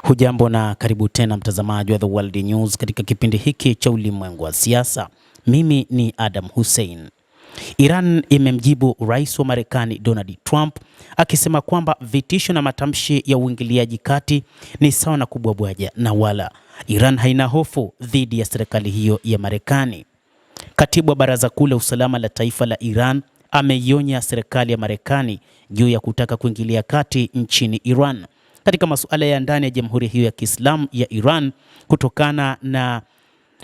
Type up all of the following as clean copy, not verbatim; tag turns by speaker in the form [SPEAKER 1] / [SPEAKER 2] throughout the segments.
[SPEAKER 1] Hujambo na karibu tena mtazamaji wa The World News katika kipindi hiki cha ulimwengu wa siasa. Mimi ni Adam Hussein. Iran imemjibu Rais wa Marekani Donald Trump akisema kwamba vitisho na matamshi ya uingiliaji kati ni sawa na kubwabwaja na wala Iran haina hofu dhidi ya serikali hiyo ya Marekani. Katibu wa Baraza Kuu la Usalama la Taifa la Iran ameionya serikali ya Marekani juu ya kutaka kuingilia kati nchini Iran katika masuala ya ndani ya Jamhuri hiyo ya Kiislamu ya Iran kutokana na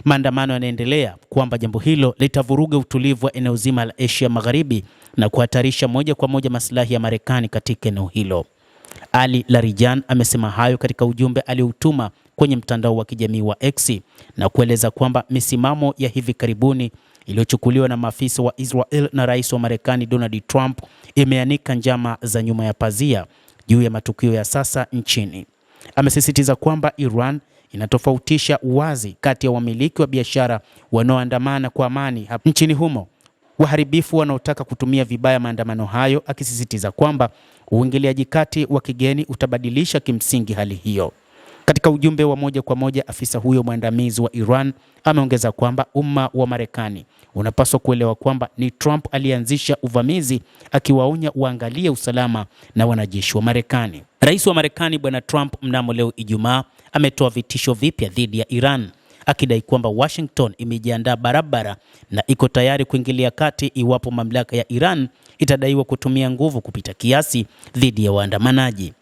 [SPEAKER 1] maandamano yanaendelea, kwamba jambo hilo litavuruga utulivu wa eneo zima la Asia Magharibi na kuhatarisha moja kwa moja maslahi ya Marekani katika eneo hilo. Ali Larijani amesema hayo katika ujumbe aliotuma kwenye mtandao wa kijamii wa X na kueleza kwamba misimamo ya hivi karibuni iliyochukuliwa na maafisa wa Israel na Rais wa Marekani Donald Trump imeanika njama za nyuma ya pazia juu ya matukio ya sasa nchini. Amesisitiza kwamba Iran inatofautisha wazi kati ya wamiliki wa biashara wanaoandamana kwa amani hapa nchini humo, waharibifu wanaotaka kutumia vibaya maandamano hayo, akisisitiza kwamba uingiliaji kati wa kigeni utabadilisha kimsingi hali hiyo. Katika ujumbe wa moja kwa moja, afisa huyo mwandamizi wa Iran ameongeza kwamba umma wa Marekani unapaswa kuelewa kwamba ni Trump alianzisha uvamizi, akiwaonya uangalie usalama na wanajeshi wa Marekani. Rais wa Marekani Bwana Trump mnamo leo Ijumaa ametoa vitisho vipya dhidi ya Iran, akidai kwamba Washington imejiandaa barabara na iko tayari kuingilia kati iwapo mamlaka ya Iran itadaiwa kutumia nguvu kupita kiasi dhidi ya waandamanaji.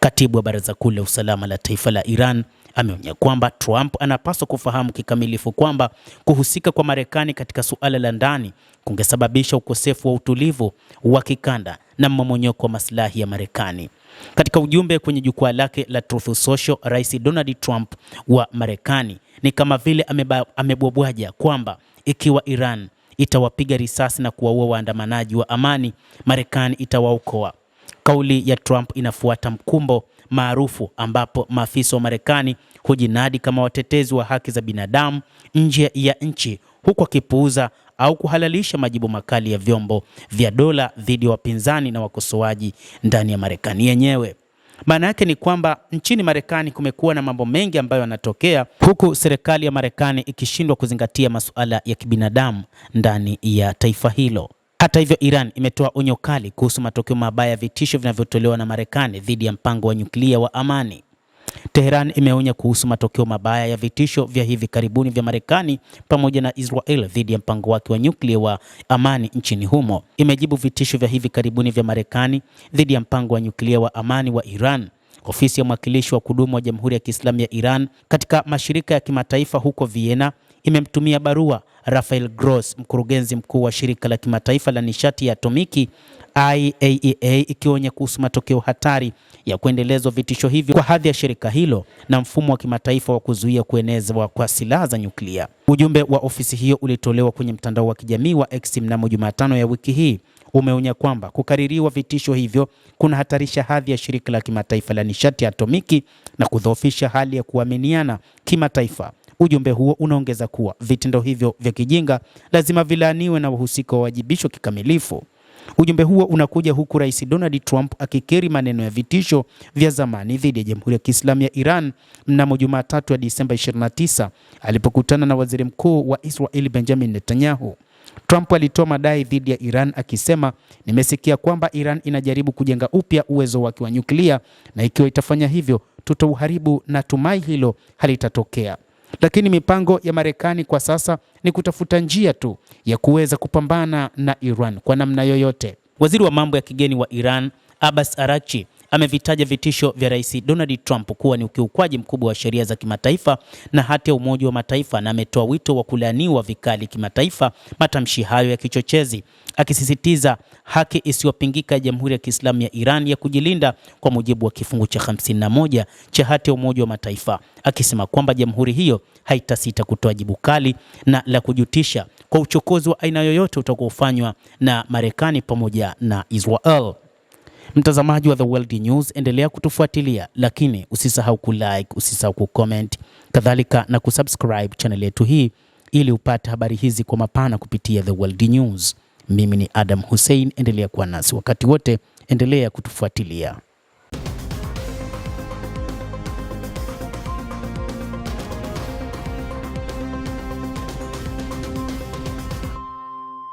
[SPEAKER 1] Katibu wa Baraza Kuu la Usalama la Taifa la Iran ameonya kwamba Trump anapaswa kufahamu kikamilifu kwamba kuhusika kwa Marekani katika suala la ndani kungesababisha ukosefu wa utulivu wa kikanda na mmomonyoko wa maslahi ya Marekani. Katika ujumbe kwenye jukwaa lake la Truth Social, Rais Donald Trump wa Marekani ni kama vile amebwabwaja kwamba ikiwa Iran itawapiga risasi na kuwaua waandamanaji wa amani, Marekani itawaokoa. Kauli ya Trump inafuata mkumbo maarufu ambapo maafisa wa Marekani hujinadi kama watetezi wa haki za binadamu nje ya nchi, huku akipuuza au kuhalalisha majibu makali ya vyombo vya dola dhidi ya wapinzani na wakosoaji ndani ya Marekani yenyewe. Maana yake ni kwamba nchini Marekani kumekuwa na mambo mengi ambayo yanatokea, huku serikali ya Marekani ikishindwa kuzingatia masuala ya kibinadamu ndani ya taifa hilo. Hata hivyo, Iran imetoa onyo kali kuhusu matokeo mabaya ya vitisho vinavyotolewa na Marekani dhidi ya mpango wa nyuklia wa amani. Tehran imeonya kuhusu matokeo mabaya ya vitisho vya hivi karibuni vya Marekani pamoja na Israel dhidi ya mpango wake wa nyuklia wa amani nchini humo. Imejibu vitisho vya hivi karibuni vya Marekani dhidi ya mpango wa nyuklia wa amani wa Iran. Ofisi ya mwakilishi wa kudumu wa Jamhuri ya Kiislamu ya Iran katika mashirika ya kimataifa huko Vienna imemtumia barua Rafael Gross, mkurugenzi mkuu wa shirika la kimataifa la nishati ya atomiki IAEA, ikionya kuhusu matokeo hatari ya kuendelezwa vitisho hivyo kwa hadhi ya shirika hilo na mfumo wa kimataifa wa kuzuia kuenezwa kwa silaha za nyuklia. Ujumbe wa ofisi hiyo ulitolewa kwenye mtandao wa kijamii wa X mnamo Jumatano ya wiki hii. Umeonya kwamba kukaririwa vitisho hivyo kunahatarisha hadhi ya shirika la kimataifa la nishati ya atomiki na kudhoofisha hali ya kuaminiana kimataifa. Ujumbe huo unaongeza kuwa vitendo hivyo vya kijinga lazima vilaaniwe na wahusika wawajibishwe kikamilifu. Ujumbe huo unakuja huku Rais Donald Trump akikiri maneno ya vitisho vya zamani dhidi ya Jamhuri ya Kiislamu ya Iran mnamo Jumatatu ya Disemba 29 alipokutana na Waziri Mkuu wa Israel Benjamin Netanyahu. Trump alitoa madai dhidi ya Iran akisema, nimesikia kwamba Iran inajaribu kujenga upya uwezo wake wa nyuklia na ikiwa itafanya hivyo tutauharibu, na tumai hilo halitatokea. Lakini mipango ya Marekani kwa sasa ni kutafuta njia tu ya kuweza kupambana na Iran kwa namna yoyote. Waziri wa mambo ya kigeni wa Iran Abbas Araghchi amevitaja vitisho vya Rais Donald Trump kuwa ni ukiukwaji mkubwa wa sheria za kimataifa na hati ya Umoja wa Mataifa, na ametoa wito wa kulaaniwa vikali kimataifa matamshi hayo ya kichochezi, akisisitiza haki isiyopingika ya Jamhuri ya Kiislamu ya Iran ya kujilinda kwa mujibu wa kifungu cha 51 cha hati ya Umoja wa Mataifa, akisema kwamba jamhuri hiyo haitasita kutoa jibu kali na la kujutisha kwa uchokozi wa aina yoyote utakaofanywa na Marekani pamoja na Israel. Mtazamaji wa The World News, endelea kutufuatilia, lakini usisahau kulike, usisahau kucomment, kadhalika na kusubscribe channel yetu hii ili upate habari hizi kwa mapana kupitia The World News. Mimi ni Adam Hussein, endelea kuwa nasi wakati wote, endelea kutufuatilia.